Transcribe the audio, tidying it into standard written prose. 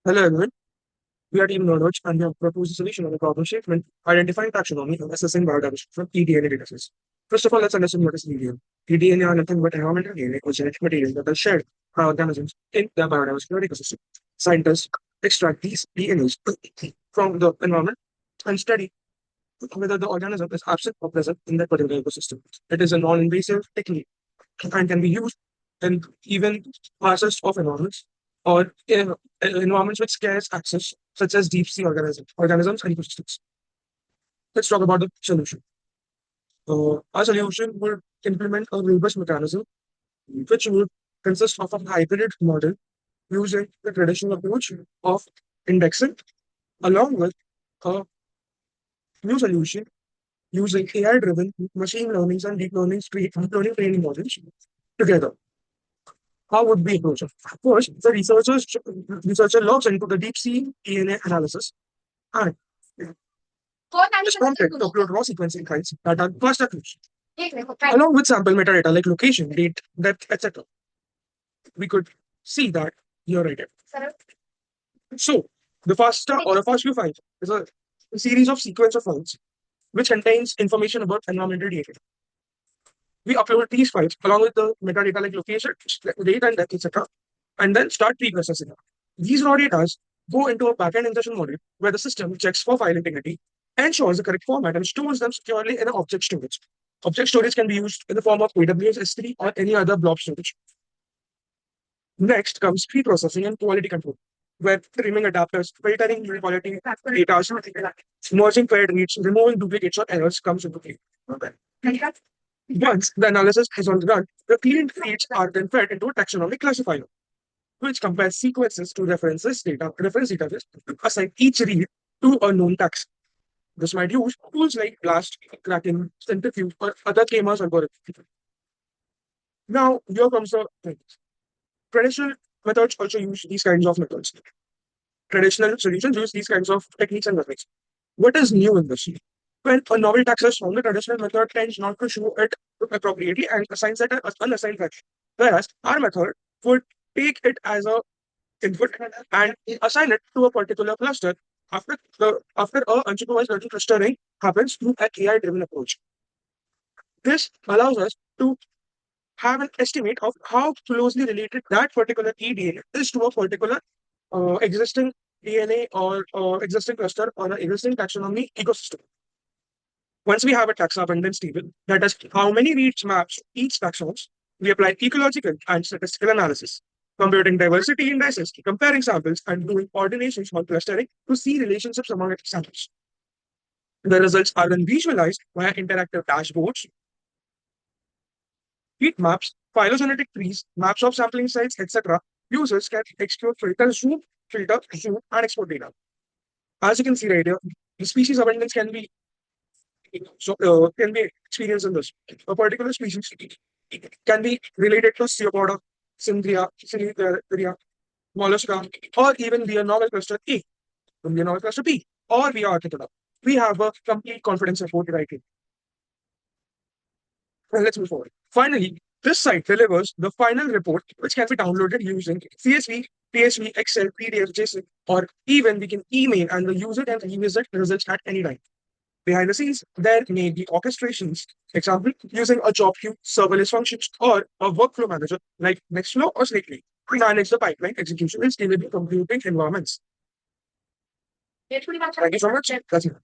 Hello everyone, we are Team Knowledge and we have proposed a solution of the problem statement identifying taxonomy and assessing biodiversity from eDNA datasets. First of all, let's understand what is eDNA. eDNA are nothing but environmental DNA or genetic material that are shared by organisms in the biodiversity ecosystem. Scientists extract these DNAs from the environment and study whether the organism is absent or present in that particular ecosystem. It is a non-invasive technique and can be used in even classes of environments or in environments with scarce access, such as deep sea organisms and ecosystems. Let's talk about the solution. Our solution would implement a robust mechanism which would consist of a hybrid model using the traditional approach of indexing along with a new solution using AI-driven machine learning and deep learning training models together. How would we approach it? First, the researcher logs into the deep sea DNA analysis and is prompted to upload raw sequencing files that are FASTA along with sample metadata like location, date, depth, etc. We could see that you're right. So, the FASTA or a FASTQ file is a series of sequence of files which contains information about environmental data. We upload these files along with the metadata like location, date, and depth, etc., and then start pre-processing. These raw data go into a backend ingestion module where the system checks for file integrity, ensures the correct format, and stores them securely in an object storage. Object storage can be used in the form of AWS S3 or any other blob storage. Next comes pre-processing and quality control, where trimming adapters, filtering quality data, merging paired reads, removing duplicates or errors comes into play. Once the analysis is all done, the cleaned reads are then fed into a taxonomic classifier, which compares sequences to reference database to assign each read to a known tax. This might use tools like BLAST, Kraken, Centrifuge, or other K-means algorithms. Now, here comes the thing. Traditional methods also use these kinds of methods. Traditional solutions use these kinds of techniques and methods. What is new in this? When a novel tax is found, the traditional method tends not to show it appropriately and assigns it as unassigned fraction. Whereas our method would take it as a input and assign it to a particular cluster after a unsupervised learning clustering happens through an AI-driven approach. This allows us to have an estimate of how closely related that particular eDNA is to a particular existing DNA or existing cluster or an existing taxonomy ecosystem. Once we have a taxa abundance table that has how many reads maps each taxons, we apply ecological and statistical analysis, computing diversity indices, comparing samples, and doing ordinations on clustering to see relationships among samples. The results are then visualized via interactive dashboards, heat maps, phylogenetic trees, maps of sampling sites, etc. Users can explore, filter, zoom, and export data. As you can see right here, the species abundance can be experienced in this. A particular species can be related to Theropoda, Cynthia, Mollusca, or even via novel cluster A, via novel cluster B, or via Archaeopteryx. We have a complete confidence report right here. And let's move forward. Finally, this site delivers the final report, which can be downloaded using CSV, PSV, Excel, PDF, JSON, or even we can email and the user can revisit results at any time. Behind the scenes, there may be orchestrations, example, using a job queue, serverless functions, or a workflow manager like Nextflow or Snakely to manage the pipeline execution in scalable computing environments. Thank you so much. That's it.